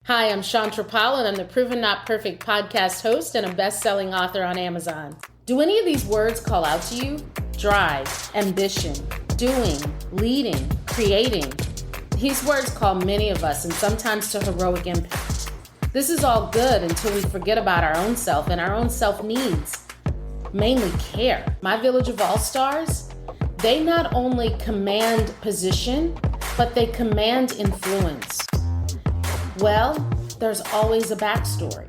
Hi, I'm Shontra and I'm the Proven Not Perfect podcast host and a best-selling author on Amazon. Do any of these words call out to you? Drive, ambition, doing, leading, creating. These words call many of us and sometimes to heroic impact. This is all good until we forget about our own self and our own self needs, mainly care. My Village of All-Stars, they not only command position, but they command influence. Well, there's always a backstory.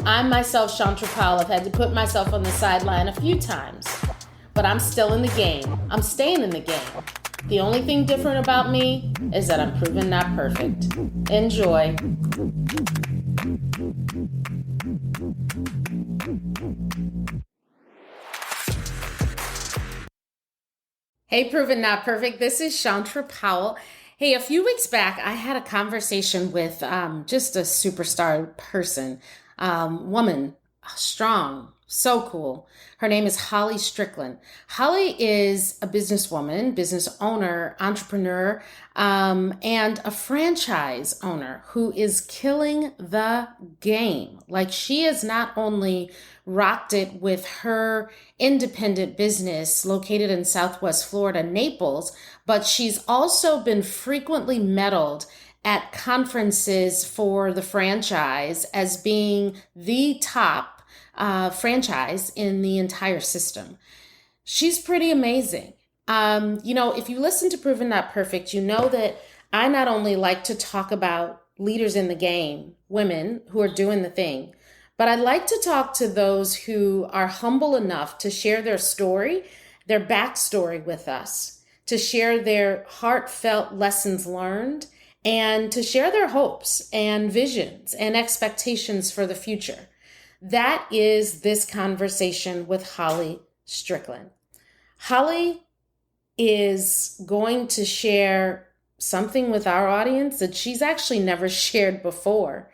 I'm myself, Shontra. I've had to put myself on the sideline a few times, but I'm still in the game. I'm staying in the game. The only thing different about me is that I'm proven not perfect. Enjoy. Hey, Proven Not Perfect. This is Shontra Powell. Hey, a few weeks back, I had a conversation with just a superstar person, woman, strong, so cool. Her name is Holly Strickland. Holly is a businesswoman, business owner, entrepreneur, and a franchise owner who is killing the game. Like, she has not only rocked it with her independent business located in Southwest Florida, Naples, but she's also been frequently medaled at conferences for the franchise as being the top franchise in the entire system. She's pretty amazing. If you listen to Proven Not Perfect, you know that I not only like to talk about leaders in the game, women who are doing the thing, but I'd like to talk to those who are humble enough to share their story, their backstory with us, to share their heartfelt lessons learned, and to share their hopes and visions and expectations for the future. That is this conversation with Holly Strickland. Holly is going to share something with our audience that she's actually never shared before.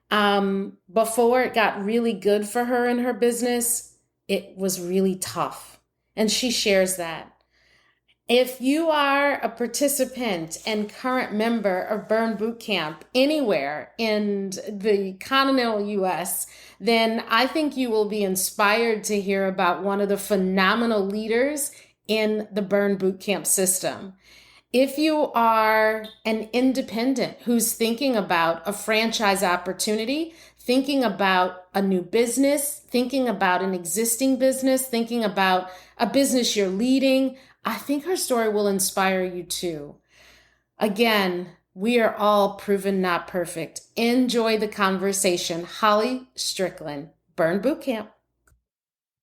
Before it got really good for her in her business, it was really tough. And she shares that. If you are a participant and current member of Burn Bootcamp anywhere in the continental US, then I think you will be inspired to hear about one of the phenomenal leaders in the Burn Bootcamp system. If you are an independent who's thinking about a franchise opportunity, thinking about a new business, thinking about an existing business, thinking about a business you're leading, I think her story will inspire you too. Again, we are all proven not perfect. Enjoy the conversation. Holly Strickland, Burn Bootcamp.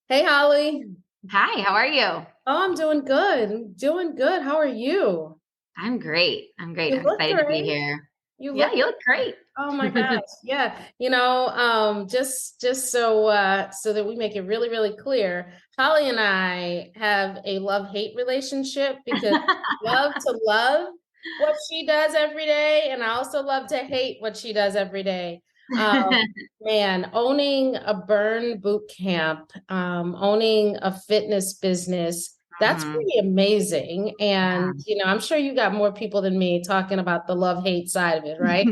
Hey, Holly. Hi, how are you? Oh, I'm doing good. How are you? I'm great. You I'm look excited to be great. here. You Yeah, look you look great. Oh my gosh. Yeah. Just so that we make it really, really clear, Holly and I have a love-hate relationship because I love to love what she does every day, and I also love to hate what she does every day. Man, owning a burn boot camp, owning a fitness business, that's Mhm. pretty amazing. And, Yeah. I'm sure you got more people than me talking about the love-hate side of it, right?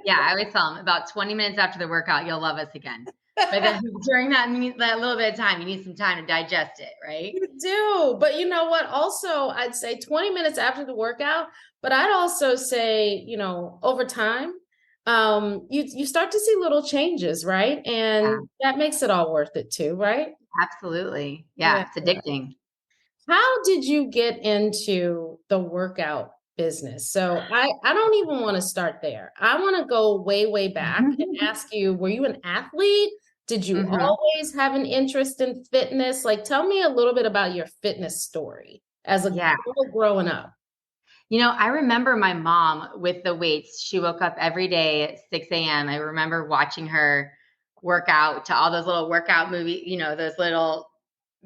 Yeah, I always tell them about 20 minutes after the workout, you'll love us again. But then during that little bit of time, you need some time to digest it, right? You do. But you know what? Also, I'd say 20 minutes after the workout, but I'd also say, over time, you start to see little changes, right? Yeah, And that makes it all worth it too, right? absolutely. Yeah. Yeah, it's addicting. How did you get into the workout business? So I don't even want to start there. I want to go way, way back and ask you, were you an athlete? Did you Mhm. always have an interest in fitness? Like, tell me a little bit about your fitness story as a Yeah. girl growing up. I remember my mom with the weights. She woke up every day at 6 a.m. I remember watching her work out to all those little workout movie, those little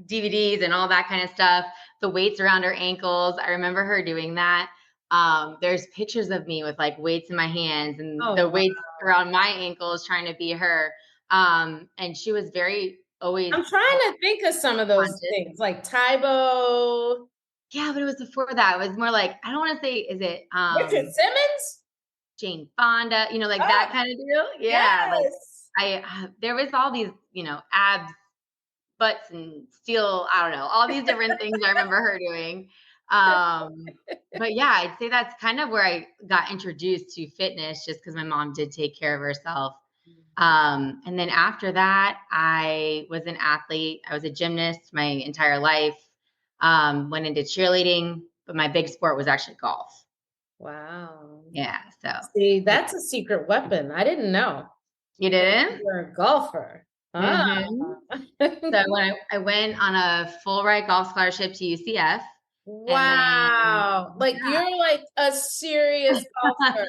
DVDs and all that kind of stuff. The weights around her ankles. I remember her doing that. There's pictures of me with like weights in my hands and Oh, the wow. weights around my ankles trying to be her. And she was very always I'm trying to think of some of those conscious. things, like Tybo, Yeah, but it was before that. It was more like, I don't want to say, is it Richard Simmons. Jane Fonda, like Oh, that kind of deal. Yeah, like yes. there was all these, abs, butts, and steel. I don't know, all these different things I remember her doing. But yeah, I'd say that's kind of where I got introduced to fitness, just because my mom did take care of herself. And then after that, I was an athlete. I was a gymnast my entire life. Went into cheerleading, but my big sport was actually golf. Wow. Yeah. So See, yeah, that's a secret weapon. I didn't know you that you didn't. were a golfer. Ah. So when I went on a full ride golf scholarship to UCF, and then Wow. Like yeah, you're like a serious golfer.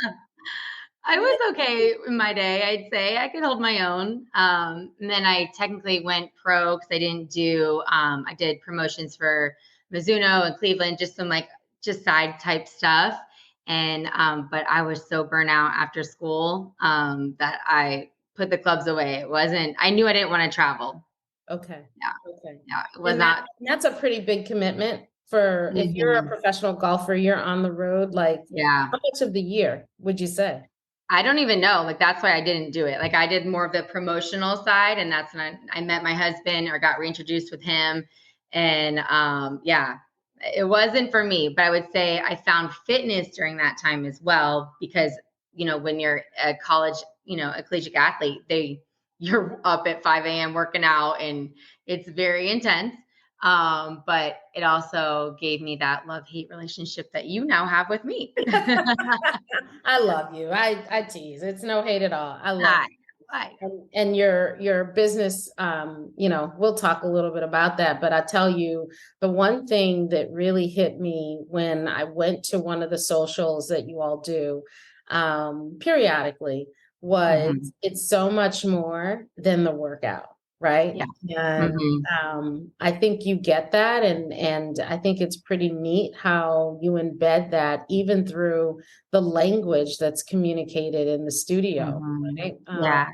I Yeah. was okay in my day. I'd say I could hold my own. And then I technically went pro because I didn't do. I did promotions for Mizuno and Cleveland, just some like just side type stuff. And but I was so burnt out after school that I put the clubs away. It wasn't. I knew I didn't want to travel. Okay. Yeah, Okay. yeah, it was And that not. that's a pretty big commitment for if you're a Mhm. professional golfer, you're on the road like Yeah. how much of the year would you say? I don't even know. Like that's why I didn't do it. Like I did more of the promotional side, and that's when I met my husband or got reintroduced with him. And yeah, it wasn't for me. But I would say I found fitness during that time as well because when you're a college, a collegiate athlete, you're up at 5 a.m. working out, and it's very intense. But it also gave me that love hate relationship that you now have with me. I love you. I tease. It's no hate at all. I love Hi. Hi. and your business, we'll talk a little bit about that, but I tell you, the one thing that really hit me when I went to one of the socials that you all do periodically was Mhm. it's so much more than the workout, right? Yeah. And Mhm. I think you get that, and I think it's pretty neat how you embed that even through the language that's communicated in the studio, Mhm. right? Yeah. I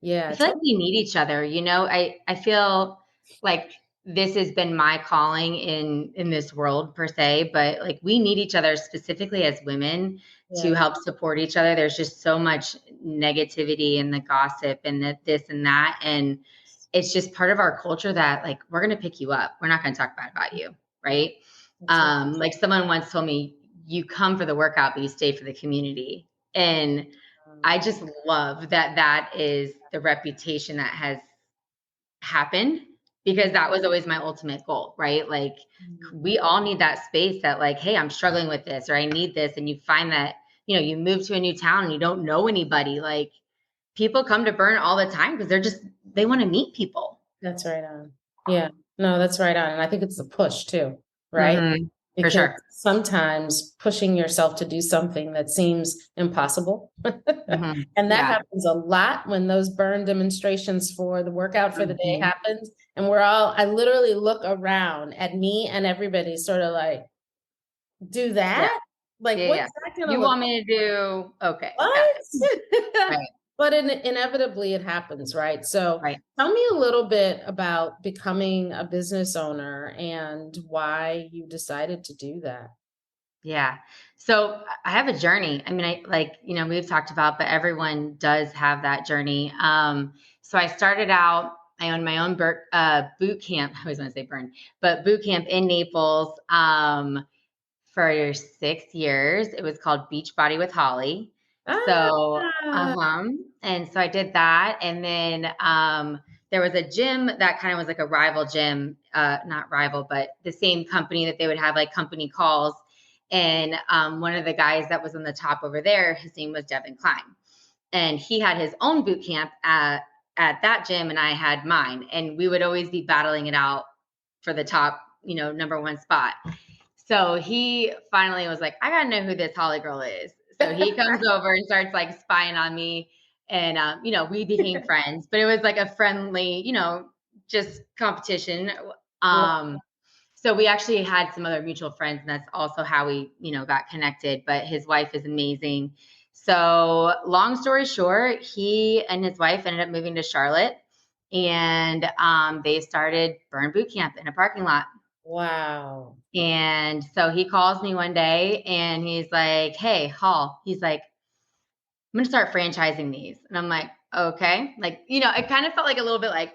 Yeah, feel like we need each other, I feel like this has been my calling in this world per se, but like we need each other specifically as women to yeah, help support each other. There's just so much negativity and the gossip and the this and that. And it's just part of our culture that like we're gonna pick you up. We're not gonna talk bad about you, right? that's right. Like someone once told me, you come for the workout, but you stay for the community. And I just love that that is the reputation that has happened because that was always my ultimate goal, right? Like Mhm. we all need that space that like, hey, I'm struggling with this or I need this. And you find that, you move to a new town and you don't know anybody. Like people come to Burn all the time because they want to meet people. That's right on. Yeah, no, that's right on. And I think it's the push too, right? For Because sure. sometimes pushing yourself to do something that seems impossible. And that Yeah. happens a lot when those burn demonstrations for the workout for the day Mhm. happens. And I literally look around at me and everybody sort of like, do Yeah. that? Like, Yeah. Yeah. what's that gonna You look want me to do, okay. Got what? it. Right. But inevitably it happens, right? So Right. tell me a little bit about becoming a business owner and why you decided to do that. Yeah. So I have a journey. I mean, we've talked about, but everyone does have that journey. So I started out, I owned my own boot camp. I always want to say burn, but boot camp in Naples for 6 years. It was called Beachbody with Holly. So, Ah, and so I did that. And then there was a gym that kind of was like a rival gym, not rival, but the same company that they would have like company calls. And one of the guys that was on the top over there, his name was Devin Klein. And he had his own boot camp at that gym, and I had mine. And we would always be battling it out for the top, number one spot. So he finally was like, I gotta know who this Holly girl is. So he comes over and starts like spying on me. And, we became friends, but it was like a friendly, just competition. Um, so we actually had some other mutual friends, and that's also how we, got connected. But his wife is amazing. So long story short, he and his wife ended up moving to Charlotte, and they started Burn Boot Camp in a parking lot. wow. And so he calls me one day and he's like, hey, Hall, he's like, going to start franchising these. And I'm like, okay. Like, it kind of felt like a little bit like,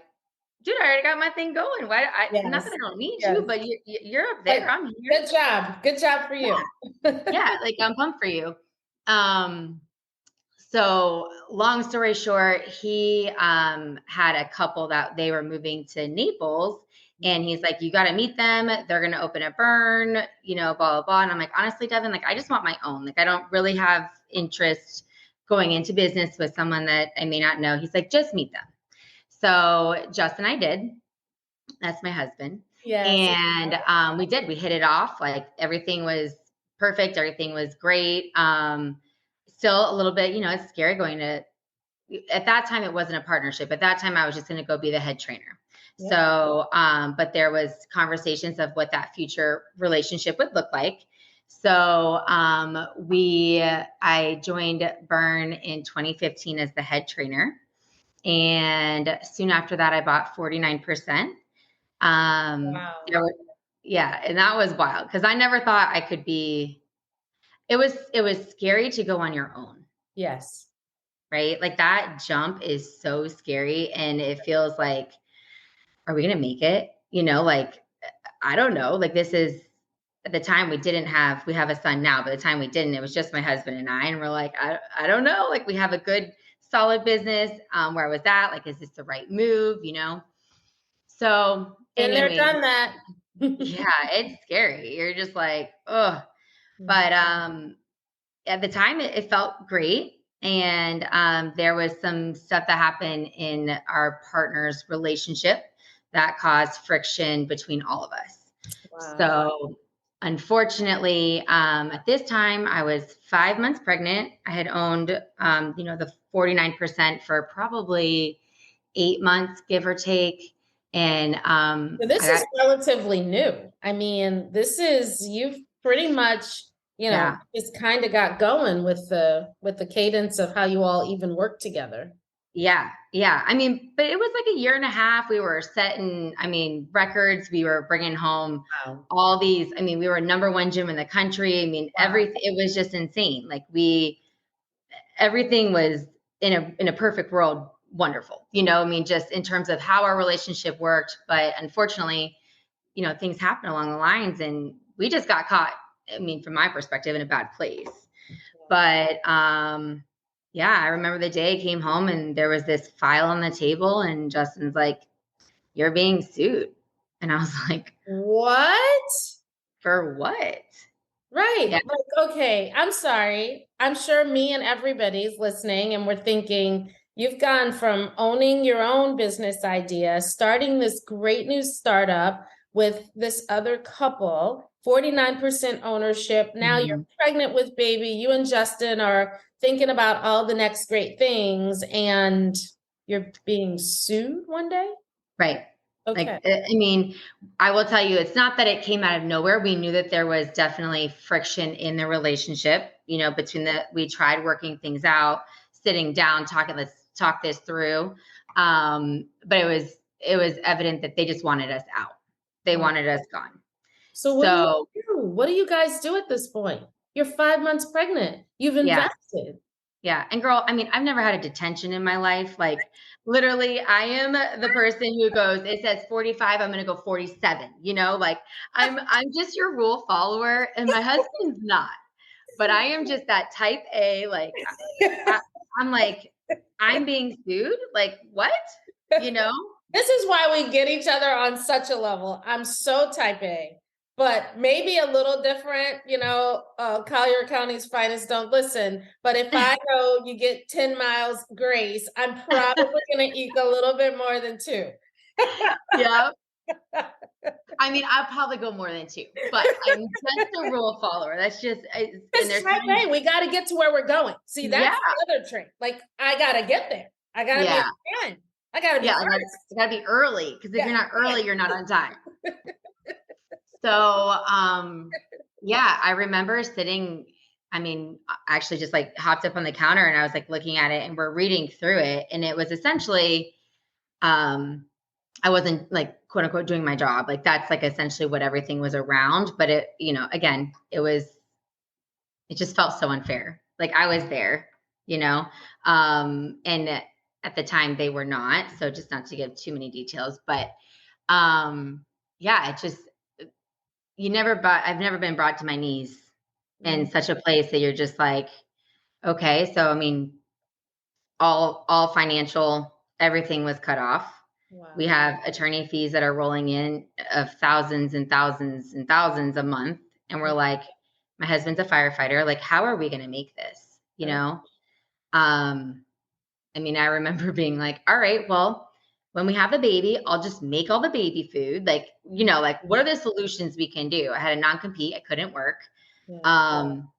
dude, I already got my thing going. Not that Yes. I don't need you, Yes. but you're up there. Like, I'm here. good job. Good job for Yeah. you. Yeah. Like, I'm pumped for you. Um, so long story short, he had a couple that they were moving to Naples, and he's like, you got to meet them. They're going to open a burn, blah, blah, blah. And I'm like, honestly, Devin, like, I just want my own. Like, I don't really have interest going into business with someone that I may not know. He's like, just meet them. So Justin, I did. That's my husband. Yes. And we did. We hit it off. Like, everything was perfect. Everything was great. Still a little bit, it's scary going to, at that time, it wasn't a partnership. At that time, I was just going to go be the head trainer. Yeah. So, but there was conversations of what that future relationship would look like. So, I joined Burn in 2015 as the head trainer. And soon after that, I bought 49%. Wow. Yeah. And that was wild because I never thought I could be, it was scary to go on your own. Yes. Right? Like, that jump is so scary, and it feels like, are we going to make it? Like, I don't know. Like, this is, at the time we have a son now, but at the time we didn't, it was just my husband and I, and we're like, I don't know. Like, we have a good, solid business where I was at. Like, is this the right move? So Been there, anyway, done that. yeah, it's scary. You're just like, oh, but at the time it felt great. And there was some stuff that happened in our partner's relationship that caused friction between all of us. Wow. So unfortunately, at this time I was 5 months pregnant. I had owned, the 49% for probably 8 months, give or take. And So this I is got, relatively new. I mean, you've pretty much, yeah. just kind of got going with the cadence of how you all even work together. Yeah. Yeah. I mean, but it was like a year and a half. We were setting, records. We were bringing home Wow. all these. We were number one gym in the country. Wow. Everything, it was just insane. Like, everything was in a perfect world, wonderful, just in terms of how our relationship worked. But unfortunately, things happen along the lines, and we just got caught, from my perspective, in a bad place. But yeah, I remember the day I came home and there was this file on the table, and Justin's like, you're being sued. And I was like, What? for what? Right. Yeah. Like, okay, I'm sorry. I'm sure me and everybody's listening and we're thinking you've gone from owning your own business idea, starting this great new startup with this other couple, 49% ownership. Now you're Mm-hmm. pregnant with baby. You and Justin are thinking about all the next great things, and you're being sued one day? Right. Okay. Like, I will tell you, it's not that it came out of nowhere. We knew that there was definitely friction in the relationship, we tried working things out, sitting down, let's talk this through. But it was evident that they just wanted us out. They Wow. wanted us gone. So what do you So do? What do you guys do at this point? You're 5 months pregnant. You've yeah. invested. Yeah. And girl, I've never had a detention in my life. Like, literally, I am the person who goes, it says 45, I'm going to go 47, like, I'm just your rule follower, and my husband's not, but I am just that type A. Like, I, I'm like, I'm being sued. Like, what? This is why we get each other on such a level. I'm so type A, but maybe a little different. Collier County's finest don't listen. But if I know you get 10 miles grace, I'm probably going to eat a little bit more than two. Yeah. I'll probably go more than two, but I'm just a rule follower. That's just, and It's type A. We got to get to where we're going. See, that's yeah, the other trait. Like, I got to get there. I got to be yeah, a fan. I got to be yeah. first. I gotta be early, because if you're not early, you're not on time. So, yeah, I remember sitting, actually just like hopped up on the counter, and I was like looking at it, and we're reading through it. And it was essentially, I wasn't, like, quote unquote, doing my job. Like, that's like essentially what everything was around. But again, it just felt so unfair. Like, I was there. you know? And at the time they were not, so just not to give too many details, but yeah, it just, I've never been brought to my knees in Mm. such a place that you're just like, okay, so I mean, all financial, everything was cut off. We Wow. have attorney fees that are rolling in of thousands and thousands and thousands a month. And we're like, my husband's a firefighter. Like, how are we going to make this? You Right. know? Um, I mean, I remember being like, all right, well, when we have a baby, I'll just make all the baby food. Like, like what are the solutions we can do? I had a non-compete. I couldn't work. Yeah. Um,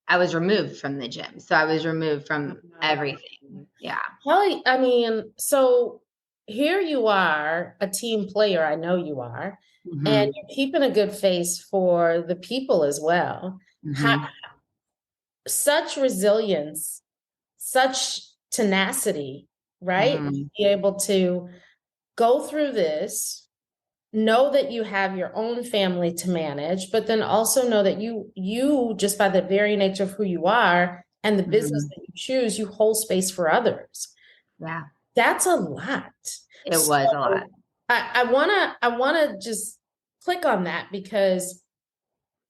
I was removed from the gym. So I was removed from Wow. everything. Yeah. Well, I mean, so here you are, a team player. I know you are, and Hmm. you're keeping a good face for the people as well. How, Hmm. such resilience, such tenacity, right? Hmm. Be able to go through this, know that you have your own family to manage, but then also know that you just by the very nature of who you are and the business Hmm. that you choose, you hold space for others. Yeah. That's a lot. It was a lot. So I wanna just click on that because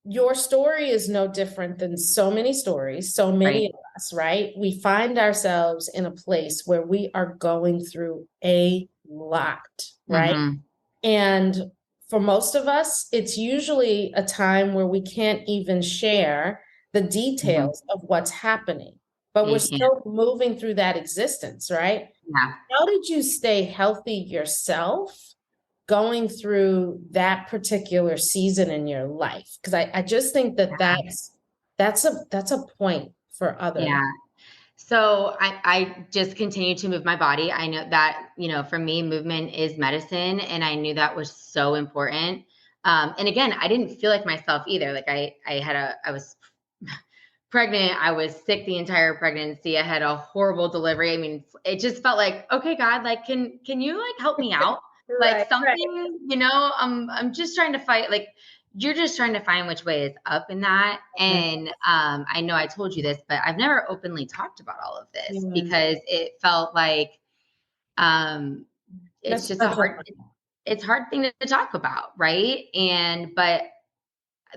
your story is no different than so many stories, so many Right. of us, right? We find ourselves in a place where we are going through a lot, right? Hmm. And for most of us, it's usually a time where we can't even share the Hmm. details of what's happening, but Yeah, we're you can't. still moving through that existence, right? Yeah. How did you stay healthy yourself going through that particular season in your life? Because I just think that that's a point for others. Yeah. So I just continue to move my body. I know that, for me, movement is medicine. And I knew that was so important. And again, I didn't feel like myself either. Like I was pregnant. I was sick the entire pregnancy. I had a horrible delivery. I mean, it just felt like, okay, God, like, can you like help me out? Like Right, right. something, I'm just trying to fight. Like you're just trying to find which way is up in that. And I know I told you this, but I've never openly talked about all of this Yeah. because it felt like um, it's That's just such a it's hard thing to talk about, right? But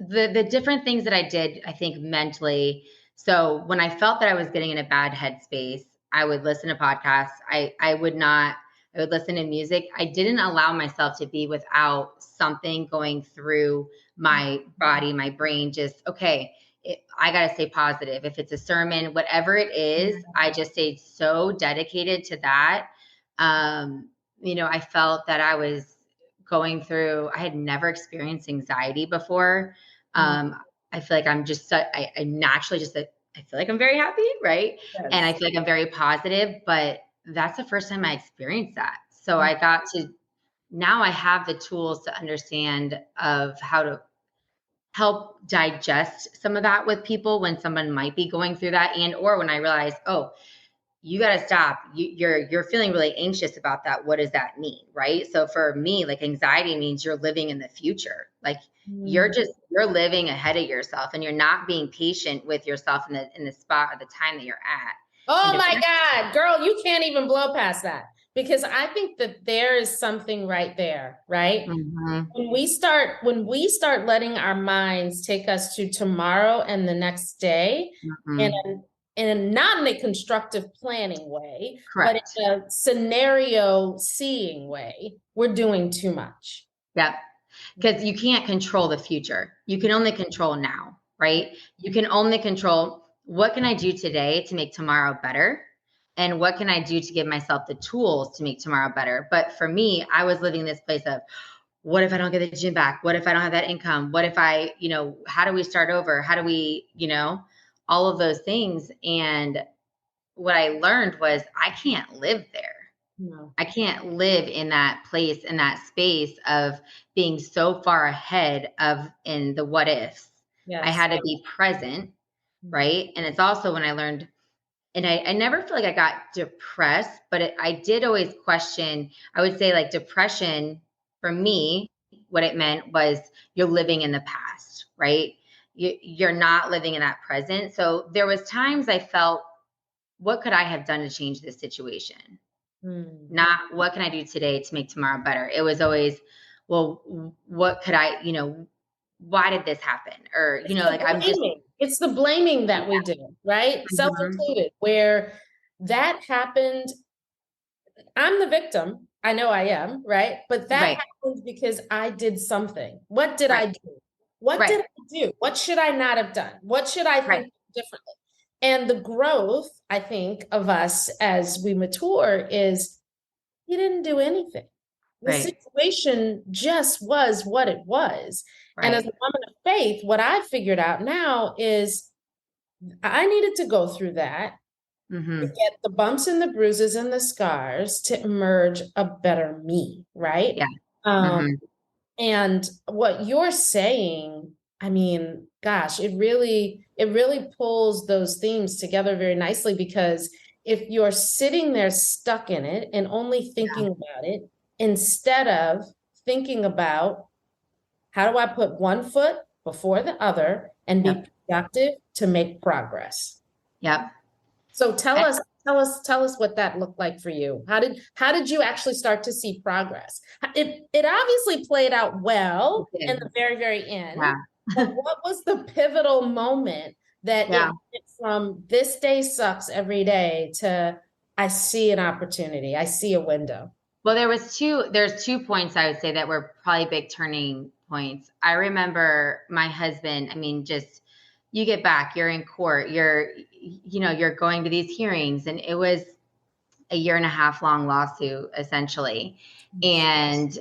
the different things that I did, I think mentally. So when I felt that I was getting in a bad headspace, I would listen to podcasts. I would listen to music. I didn't allow myself to be without something going through my body, my brain, just, okay, I got to stay positive. If it's a sermon, whatever it is, I just stayed so dedicated to that. I felt that I was going through, I had never experienced anxiety before. um, I feel like I'm just, I naturally just, I feel like I'm very happy, right? And I yes. feel like I'm very positive, but that's the first time I experienced that. So I got to, now I have the tools to understand of how to help digest some of that with people when someone might be going through that, and or when I realize, oh, you got to stop. You're feeling really anxious about that. What does that mean? Right. So for me, like anxiety means you're living in the future. Like Mm. you're living ahead of yourself and you're not being patient with yourself in the spot or the time that you're at. And Oh my depression. God, girl, you can't even blow past that because I think that there is something right there, right? Mhm. When we start letting our minds take us to tomorrow and the next day in Mhm. not in a constructive planning way, but Correct. in a scenario seeing way, we're doing too much. Yep. Because you can't control the future. You can only control now, right? You can only control what can I do today to make tomorrow better? And what can I do to give myself the tools to make tomorrow better? But for me, I was living this place of what if I don't get the gym back? What if I don't have that income? What if how do we start over? How do we, all of those things. And what I learned was I can't live there. No. I can't live in that place, in that space of being so far ahead of in the what ifs. I Yes. had to be present, right? And it's also when I learned, and I never feel like I got depressed, but I did always question. I would say like depression for me, what it meant was you're living in the past, right? You're not living in that present. So there was times I felt what could I have done to change this situation? Mm. Not what can I do today to make tomorrow better? It was always, well, what could I, why did this happen? Or, It's the like I'm just, blaming. It's the blaming that we do, right? mhm, Self-included, where that happened. I'm the victim. I know I am, right? But that right, happened because I did something. What did right, I do? What right, did I do? What should I not have done? What should I right, think differently? And the growth, I think, of us as we mature is you didn't do anything. The right, situation just was what it was. And as right. a woman of faith, what I've figured out now is I needed to go through that to Hmm. get the bumps and the bruises and the scars to emerge a better me, right? Yeah. Um, Hmm. and what you're saying, I mean, gosh, it really pulls those themes together very nicely because if you're sitting there stuck in it and only Yeah. thinking about it instead of thinking about how do I put one foot before the other and be Yep. productive to make progress. Yep. So I tell us what that looked like for you. How did you actually start to see progress? It obviously played out well in did. the very, very end, Yeah. but what was the pivotal moment that it Yeah. went from this day sucks every day to I see an opportunity, I see a window? Well, there's 2 points I would say that were probably big turning points. I remember my husband, I mean, just you get back, you're in court, you're going to these hearings, and it was a year and a half long lawsuit essentially. And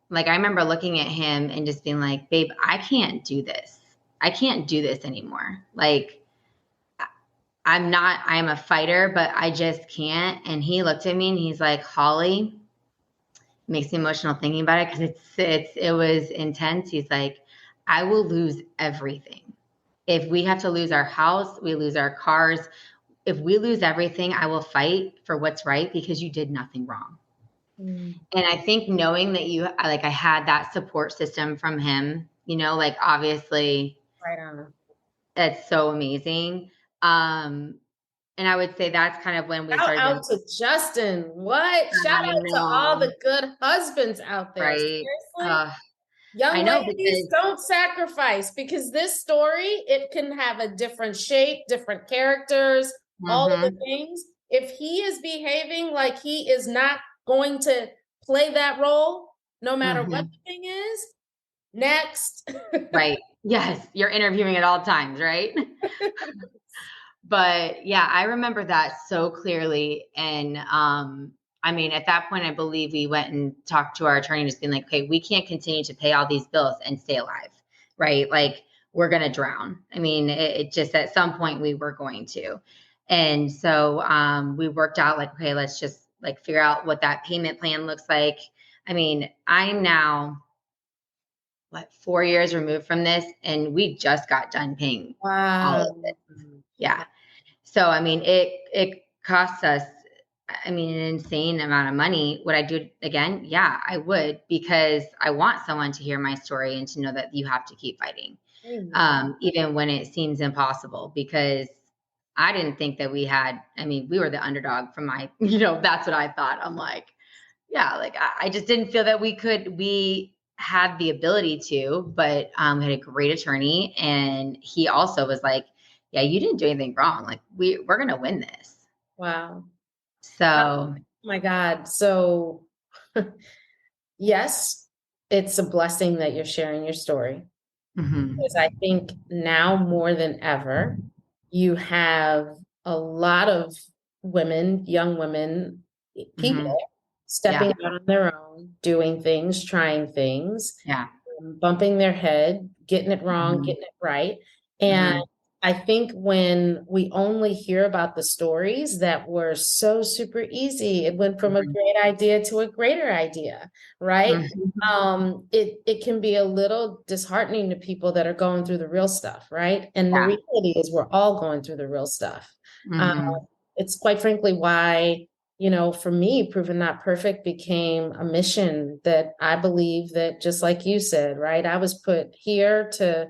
like I remember looking at him and just being like, babe, I can't do this. I can't do this anymore. Like I'm a fighter, but I just can't. And he looked at me and he's like, Holly, makes me emotional thinking about it because it was intense. He's like, I will lose everything. If we have to lose our house, we lose our cars. If we lose everything, I will fight for what's right because you did nothing wrong. Mm, And I think knowing that I had that support system from him, like obviously right on. that's so amazing. Um, and I would say that's kind of when we Shout started out to Justin. What? Shout I out to all know, the good husbands out there. right? Seriously? I Young know ladies, because don't sacrifice because this story, it can have a different shape, different characters, all of the mhm, things. If he is behaving like he is not going to play that role, no matter what mhm, the thing is, next. right. Yes, you're interviewing at all times, right? But yeah, I remember that so clearly. And I mean, at that point, I believe we went and talked to our attorney, just being like, okay, we can't continue to pay all these bills and stay alive, right? Like, we're going to drown. I mean, it just at some point we were going to. And so we worked out like, okay, let's just like figure out what that payment plan looks like. I mean, I'm now, what, 4 years removed from this, and we just got done paying all of Wow. it. Yeah. So, I mean, it costs us, I mean, an insane amount of money. Would I do it again? Yeah, I would, because I want someone to hear my story and to know that you have to keep fighting, Amen. even when it seems impossible, because I didn't think that I mean, we were the underdog from my, that's what I thought. I'm like, yeah, like I just didn't feel that we had the ability to, but we had a great attorney, and he also was like, yeah, you didn't do anything wrong. Like we're gonna win this. Wow. Oh So my God. So, yes, it's a blessing that you're sharing your story. mhm, Because I think now more than ever, you have a lot of women, young women, mhm, people yeah, stepping out on their own, doing things, trying things, yeah, bumping their head, getting it wrong, mhm, getting it right. And mhm, I think when we only hear about the stories that were so super easy, it went from a mhm, great idea to a greater idea, right? mhm, It can be a little disheartening to people that are going through the real stuff, right? And the yeah, reality is we're all going through the real stuff. Uh, mhm, it's quite frankly why, for me, Proven Not Perfect became a mission that I believe that just like you said, right? I was put here to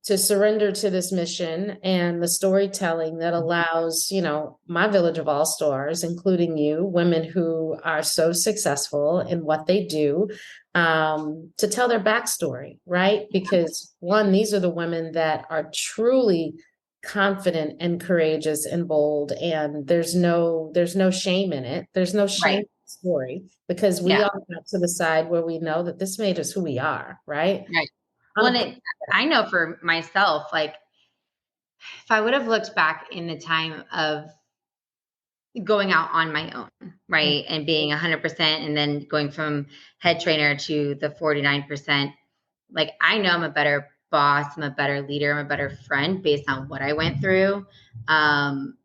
to surrender to this mission and the storytelling that allows, my village of all stars, including you, women who are so successful in what they do, to tell their backstory, right? Because one, these are the women that are truly confident and courageous and bold, and there's no shame in it. There's no shame Right. in the story because we Yeah. all got to the side where we know that this made us who we are, right? Right. Well, and Unapologetic. I know for myself, like if I would have looked back in the time of going out on my own, right, and being 100% and then going from head trainer to the 49%, like I know I'm a better boss, I'm a better leader, I'm a better friend based on what I went through. Um,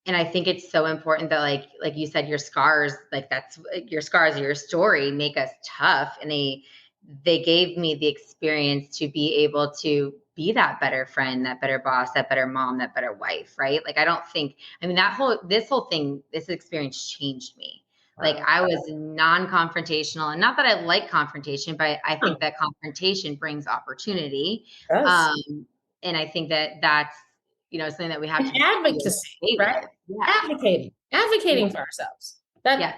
and I think it's so important that like you said, your scars, like that's your scars, your story make us tough. And they gave me the experience to be able to be that better friend, that better boss, that better mom, that better wife, right? Like I don't think, I mean, this whole thing, this experience changed me. Like Wow. I was non-confrontational, and not that I like confrontation, but I Huh, think that confrontation brings opportunity. does. Um, and I think that that's, something that we have And to be advocacy, okay right? with. Yeah. Advocating for ourselves. Yeah.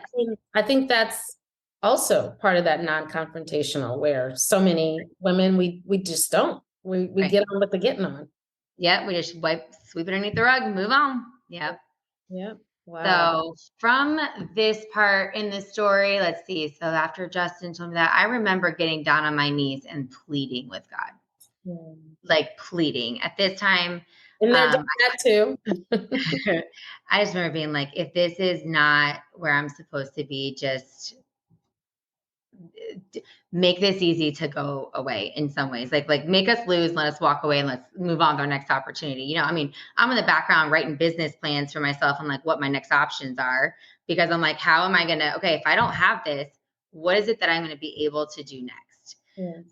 I think that's also part of that non-confrontational where so many women, we just don't. We Right. get on with the getting on. Yeah. We just sweep it underneath the rug, and move on. Yep. Yeah. Wow. So from this part in the story, let's see. So after Justin told me that, I remember getting down on my knees and pleading with God, Hmm. like pleading. At this time, And that um, that too. I just remember being like, if this is not where I'm supposed to be, just make this easy to go away in some ways, like make us lose, let us walk away, and let's move on to our next opportunity. I mean, I'm in the background writing business plans for myself and like what my next options are, because I'm like, how am I gonna, okay, if I don't have this, what is it that I'm going to be able to do next? Yes.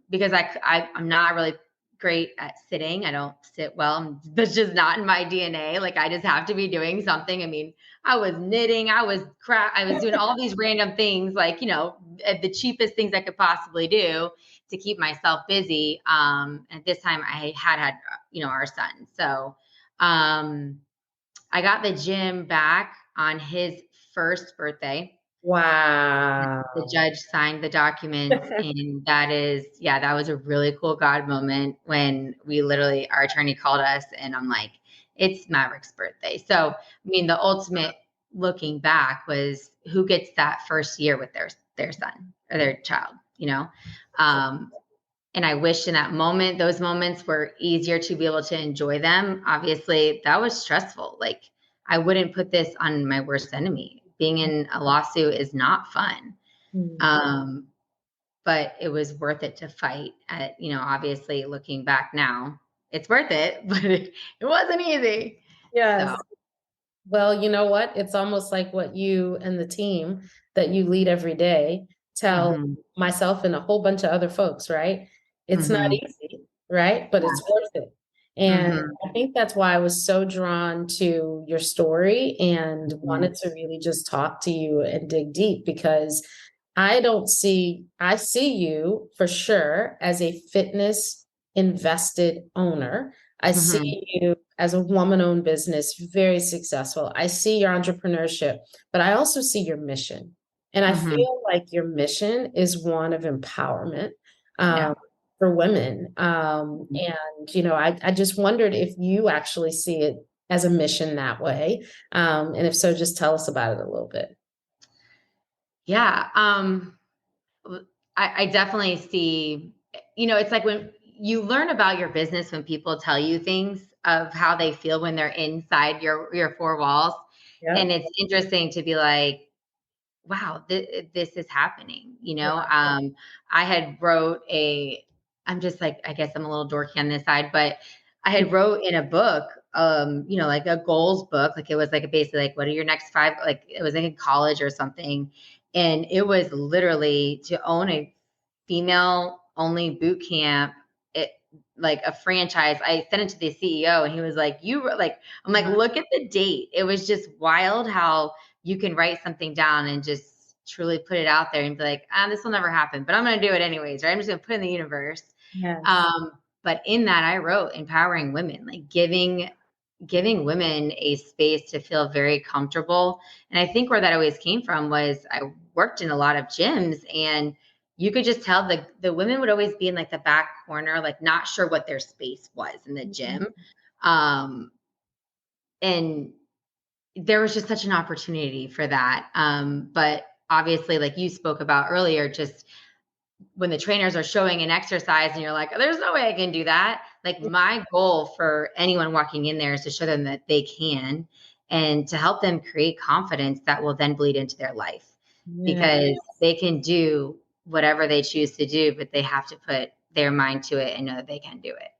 Because I'm not really great at sitting. I don't sit well. That's just not in my DNA. Like I just have to be doing something. I mean, I was knitting, I was doing all these random things, like, the cheapest things I could possibly do to keep myself busy. At this time I had, our son. So, I got the gym back on his first birthday. The Wow. judge signed the documents, and that was a really cool God moment when our attorney called us, and I'm like, it's Maverick's birthday. So, I mean, the ultimate looking back was who gets that first year with their son or their child, Um, and I wish in that moment, those moments were easier to be able to enjoy them. Obviously, that was stressful. Like I wouldn't put this on my worst enemy. Being in a lawsuit is not fun. Hmm. Um, but it was worth it to fight. Obviously looking back now, it's worth it, but it wasn't easy. So, Yes. Well, you know what? It's almost like what you and the team that you lead every day tell mhm, myself and a whole bunch of other folks, right? It's not mhm, easy, right? But it's yeah, worth it. And mhm, I think that's why I was so drawn to your story and mhm, wanted to really just talk to you and dig deep because I see you for sure as a fitness invested owner. I mhm, see you as a woman-owned business, very successful. I see your entrepreneurship, but I also see your mission. And I mhm, feel like your mission is one of empowerment yeah. um, for women. And, I just wondered if you actually see it as a mission that way. And if so, just tell us about it a little bit. Yeah. I definitely see, it's like when you learn about your business, when people tell you things of how they feel when they're inside your four walls. And Yep. it's interesting to be like, wow, this is happening. I had I'm just like, I guess I'm a little dorky on this side, but I had wrote in a book, like a goals book, like it was like basically like, what are your next five? Like it was like in college or something. And it was literally to own a female only boot camp, it like a franchise. I sent it to the CEO and he was like, you were like, I'm like, look at the date. It was just wild how you can write something down and just truly put it out there and be like, this will never happen, but I'm going to do it anyways, right? I'm just going to put it in the universe. Yes. Um, But in that, I wrote empowering women, like giving women a space to feel very comfortable. And I think where that always came from was I worked in a lot of gyms, and you could just tell the women would always be in like the back corner, like not sure what their space was in the gym. Um, and there was just such an opportunity for that. But obviously, like you spoke about earlier, just when the trainers are showing an exercise and you're like, there's no way I can do that. Like my goal for anyone walking in there is to show them that they can, and to help them create confidence that will then bleed into their life, Yeah. because they can do whatever they choose to do, but they have to put their mind to it and know that they can do it.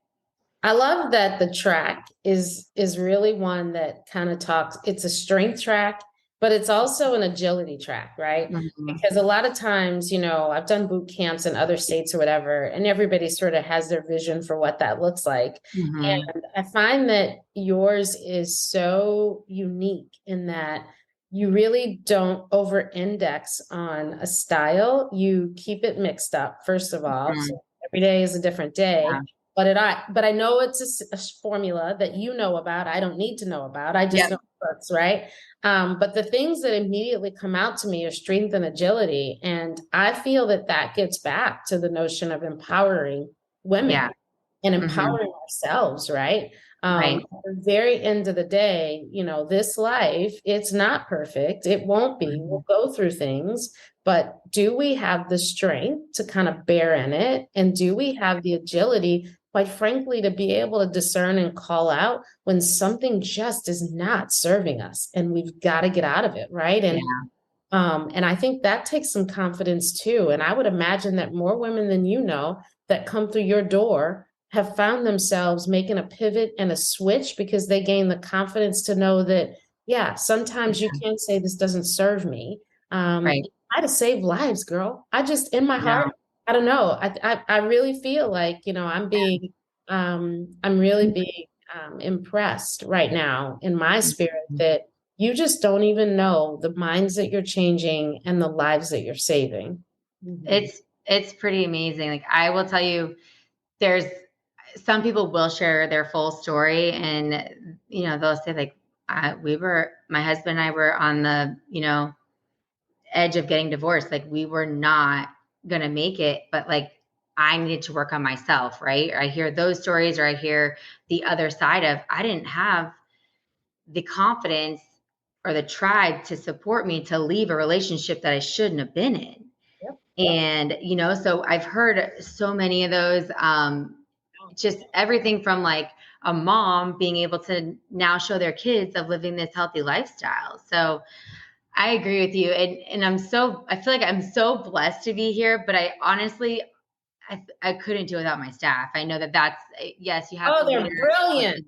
I love that the track is really one that kind of talks, it's a strength track, but it's also an agility track, right? Mm-hmm. Because a lot of times, I've done boot camps in other states or whatever, and everybody sort of has their vision for what that looks like. Mm-hmm. And I find that yours is so unique in that you really don't over index on a style. You keep it mixed up, first of all. Mm-hmm. So every day is a different Yeah. day. But I know it's a formula that you know about. I don't need to know about. I just Yep. know it works, right? But the things that immediately come out to me are strength and agility, and I feel that that gets back to the notion of empowering women Yeah. and Mm-hmm. empowering ourselves, right? Right. At the very end of the day, this life, it's not perfect. It won't be. Mm-hmm. We'll go through things, but do we have the strength to kind of bear in it? And do we have the agility, quite frankly, to be able to discern and call out when something just is not serving us and we've got to get out of it, right? Yeah. And I think that takes some confidence too. And I would imagine that more women than that come through your door have found themselves making a pivot and a switch because they gain the confidence to know that, yeah, sometimes you Yeah. can say this doesn't serve me. Right. It might have saved lives, girl. I just, in my heart, No. I don't know. I really feel like, I'm really being impressed right now in my spirit Mhm. that you just don't even know the minds that you're changing and the lives that you're saving. Mhm. It's pretty amazing. Like I will tell you, there's some people will share their full story, and they'll say like, my husband and I were on the edge of getting divorced. Like we were not gonna make it, but like I needed to work on myself, right? Or I hear those stories, or I hear the other side of I didn't have the confidence or the tribe to support me to leave a relationship that I shouldn't have been in. Yep. And, so I've heard so many of those, just everything from like a mom being able to now show their kids of living this healthy lifestyle. So I agree with you. And I feel like I'm so blessed to be here, but I honestly, I couldn't do it without my staff. I know that that's, yes, you have Oh, to they're leader, brilliant.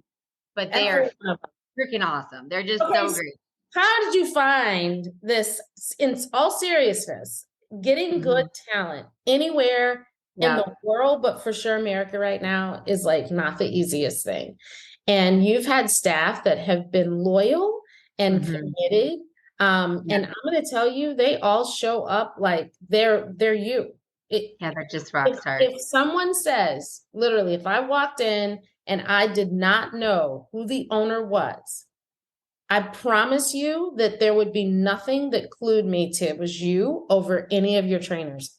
but they Every are one of them. freaking awesome. They're just Okay, so so great. how did you find this, in all seriousness, getting good Mhm. talent anywhere in Yep. the world, but for sure America right now is like not the easiest thing. And you've had staff that have been loyal and Mhm. committed. Yep. And I'm going to tell you, they all show up like they're you. It, Yeah, they're just rock stars. if someone says, literally, if I walked in and I did not know who the owner was, I promise you that there would be nothing that clued me to it was you over any of your trainers.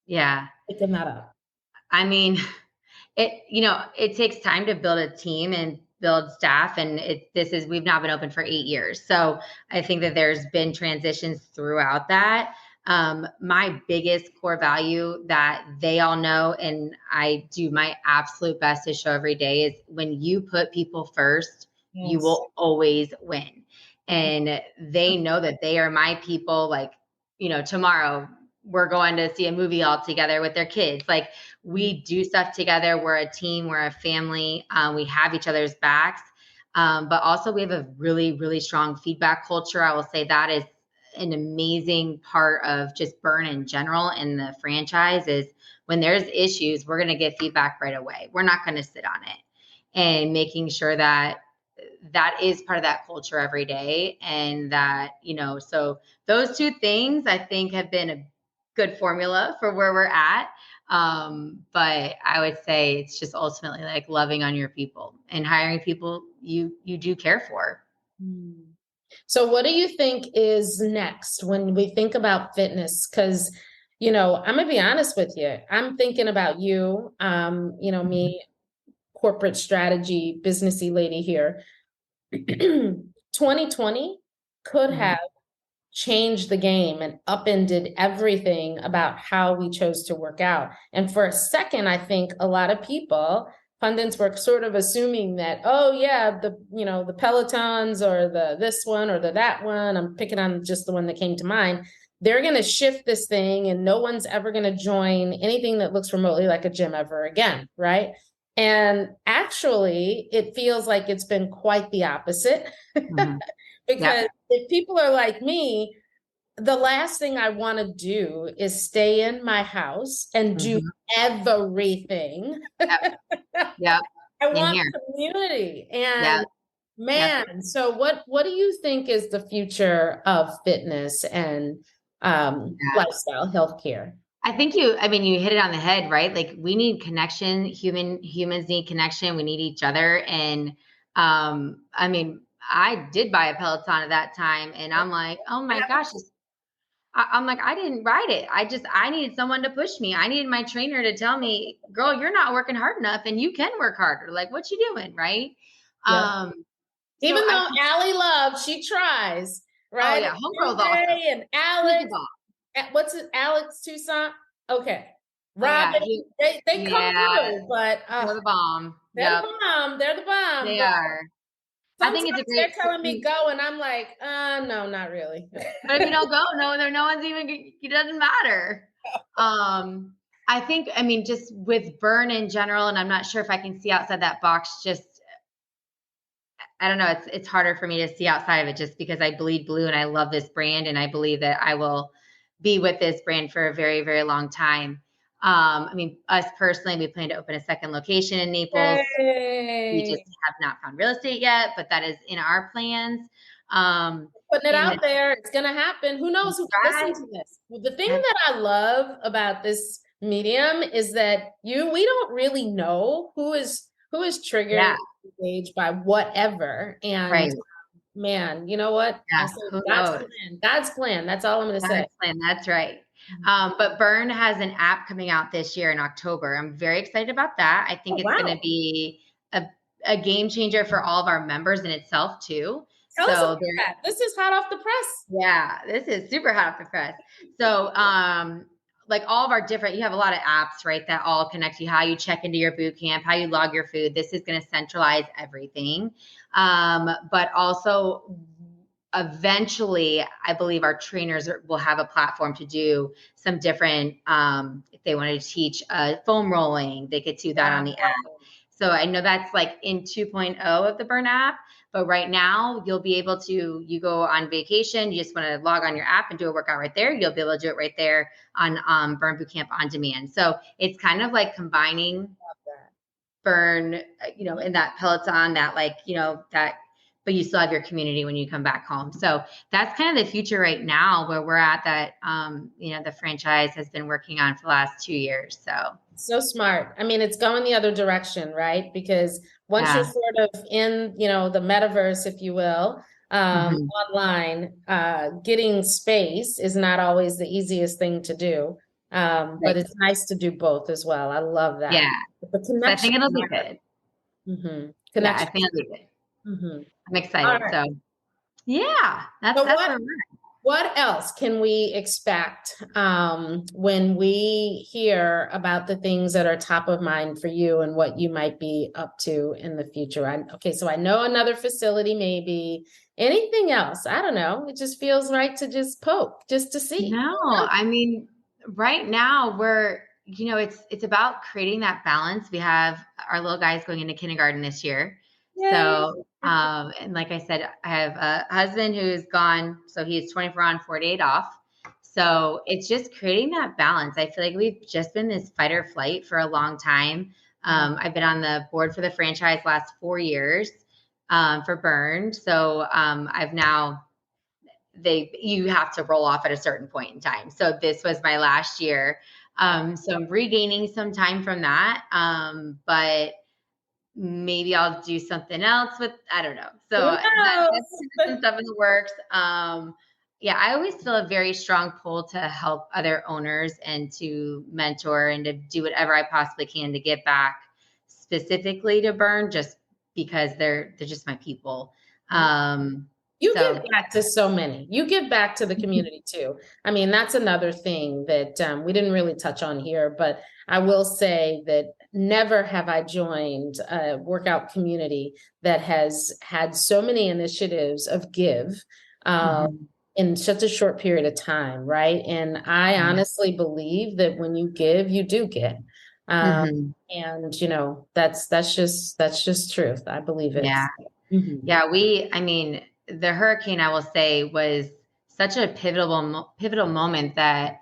Yeah. Picking that up. I mean, it takes time to build a team and build staff. And we've now been open for 8 years. So I think that there's been transitions throughout that. My biggest core value that they all know, and I do my absolute best to show every day, is when you put people first, you Yes. will always win. And they know that they are my people. Like, tomorrow we're going to see a movie all together with their kids. Like, we do stuff together. We're a team. We're a family. We have each other's backs. But also we have a really, really strong feedback culture. I will say that is an amazing part of just Burn in general in the franchise is when there's issues, we're going to get feedback right away. We're not going to sit on it, and making sure that that is part of that culture every day. And that, so those two things I think have been a good formula for where we're at. But I would say it's just ultimately like loving on your people and hiring people you do care for. Hmm. So what do you think is next when we think about fitness? Because, I'm gonna be honest with you. I'm thinking about you, me, corporate strategy, businessy lady here. 2020 could Mhm. have changed the game and upended everything about how we chose to work out. And for a second, I think a lot of people, pundits were sort of assuming that, oh yeah, the Pelotons or the this one or the that one, I'm picking on just the one that came to mind. They're going to shift this thing and no one's ever going to join anything that looks remotely like a gym ever again, right? And actually, it feels like it's been quite the opposite. Mhm. Yep. Because if people are like me, the last thing I want to do is stay in my house and do Mhm. everything. Yep. Yep. I In want here. community. Yep. And Yep. man, so what do you think is the future of fitness and Yeah. lifestyle healthcare? I mean, you hit it on the head, right? Like we need connection. Humans need connection. We need each other. And I mean, I did buy a Peloton at that time and I'm like, oh my gosh, I'm like, I didn't ride it. I needed someone to push me. I needed my trainer to tell me, girl, you're not working hard enough and you can work harder. Like, what you doing? Right. Yep. Um, so Even I though think, Allie loves, she tries, oh right? yeah, And homegirl's awesome. and He's the Alex, bomb. what's it, Alex Toussaint? Okay. Oh yeah. Robin, they come Yeah, through, but they're the bomb. they're the Yep. bomb. They're the bomb. They But are. I sometimes think it's a they're great, telling me go, and I'm like, no, not really. but if you don't go, no one's even, it doesn't matter. I think, I mean, just with burn in general, and I'm not sure if I can see outside that box, just, I don't know. It's harder for me to see outside of it just because I bleed blue and I love this brand and I believe that I will be with this brand for a very, very long time. I mean, us personally, we plan to open a second location in Naples. We Hey, just have not found real estate yet, but that is in our plans. putting it In the out there, it's gonna happen. Who knows who can listen drive, to this? Well, the thing that's that I love about this medium is that we don't really know who is triggered, yeah, engaged by whatever, and right. man, you know what? I Yeah, say who God's knows? plan. God's plan. That's all I'm going to say. God's plan, that's right. But Burn has an app coming out this year in October. I'm very excited about that. I think Oh, it's going to wow. be a game changer for all of our members in itself too. Tell us about So there, that. This is hot off the press. yeah, this is super hot off the press. So, like all of our different, you have a lot of apps, right? That all connect you, how you check into your boot camp, how you log your food. This is going to centralize everything. But also eventually, I believe our trainers will have a platform to do some different, if they wanted to teach foam rolling, they could do that on the app. Wow. So I know that's like in 2.0 of the Burn app. But right now, you'll be able to, you go on vacation, you just want to log on your app and do a workout right there. You'll be able to do it right there on Burn Bootcamp on demand. So it's kind of like combining Love that. Burn, in that Peloton, that like, that, but you still have your community when you come back home. So that's kind of the future right now where we're at that, the franchise has been working on for the last 2 years. So So smart. I mean, it's going the other direction, right? Because once you're yeah. sort of in, the metaverse, if you will, Mhm. online, getting space is not always the easiest thing to do. But Right. it's nice to do both as well. I love Yeah. that. The So I connection. think it'll be good. Yeah. I Connection. think it'll be good. I'm All excited. right. So yeah, So that's where we're at. what else can we expect when we hear about the things that are top of mind for you and what you might be up to in the future? Okay, so I know another facility, maybe anything else. I don't know. It just feels right to just poke, just to see. No, I mean, right now it's about creating that balance. We have our little guys going into kindergarten this year. Yay. So, and like I said, I have a husband who's gone, so he's 24 on, 48 off. So it's just creating that balance. I feel like we've just been this fight or flight for a long time. I've been on the board for the franchise last 4 years for Burn. So I've now you have to roll off at a certain point in time. So this was my last year. So I'm regaining some time from that. But maybe I'll do something else with, I don't know. So Who that's some knows? stuff in the works. Yeah, I always feel a very strong pull to help other owners and to mentor and to do whatever I possibly can to get back specifically to burn, just because they're just my people. You give So back to so many. You give back to the community too. I mean, that's another thing that we didn't really touch on here, but I will say that never have I joined a workout community that has had so many initiatives of give uh, mhm, in such a short period of time, right? And I yeah. honestly believe that when you give, you do get. Um, Mhm, and that's just truth. I believe it. yeah. Mhm. Yeah, I mean, the hurricane, I will say, was such a pivotal moment that,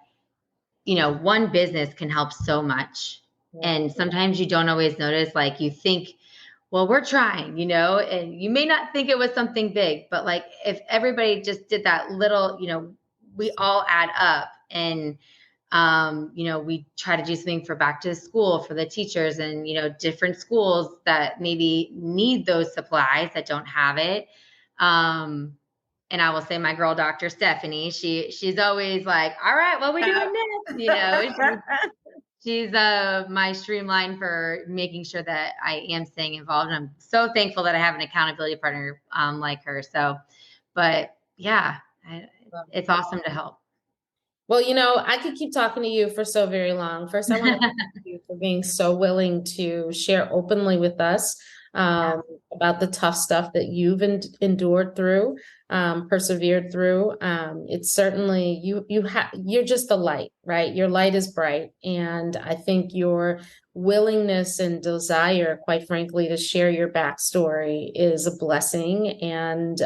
one business can help so much. Yeah. And sometimes you don't always notice, like you think, well, we're trying, and you may not think it was something big, but like if everybody just did that little, we all add up. And we try to do something for back to school for the teachers and, different schools that maybe need those supplies that don't have it. Um, and I will say my girl, Dr. Stephanie, she's always like, all right, what are we doing next? She's my streamline for making sure that I am staying involved. And I'm so thankful that I have an accountability partner like her. So, but yeah, it's awesome to help. Well, I could keep talking to you for so very long. First, I want to thank you for being so willing to share openly with us Yeah. about the tough stuff that you've endured through, persevered through. It's certainly you're just the light, right? Your light is bright, and I think your willingness and desire, quite frankly, to share your backstory is a blessing. And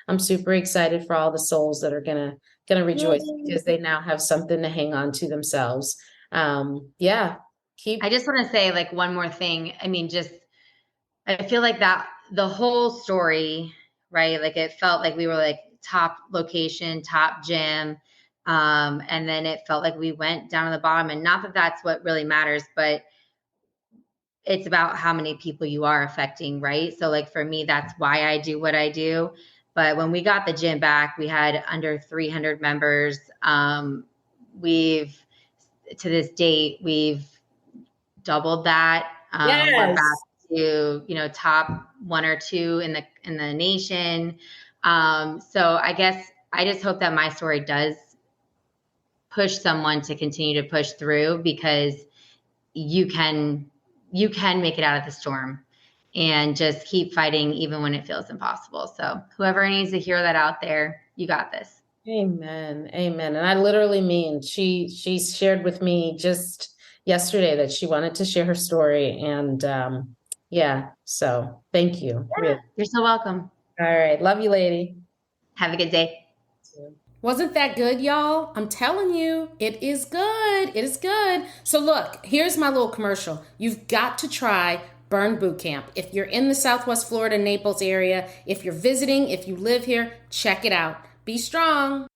I'm super excited for all the souls that are gonna rejoice Yay. because they now have something to hang on to themselves. Yeah, I keep just want to say like one more thing. I mean, just I feel like that the whole story, right? Like it felt like we were like top location, top gym. And then it felt like we went down to the bottom. And not that that's what really matters, but it's about how many people you are affecting, right? So like for me, that's why I do what I do. But when we got the gym back, we had under 300 members. We've to this date, we've doubled that. We're back yes. to top one or two in the nation. So I guess I just hope that my story does push someone to continue to push through, because you can make it out of the storm and just keep fighting even when it feels impossible. So whoever needs to hear that out there, you got this. Amen. Amen. And I literally mean she shared with me just yesterday that she wanted to share her story. And yeah, so thank you. Yeah, Really. you're so welcome. All right. Love you, lady. Have a good day. Wasn't that good, y'all? I'm telling you, it is good. It is good. So look, here's my little commercial. You've got to try Burn Boot Camp. If you're in the Southwest Florida, Naples area, if you're visiting, if you live here, check it out. Be strong.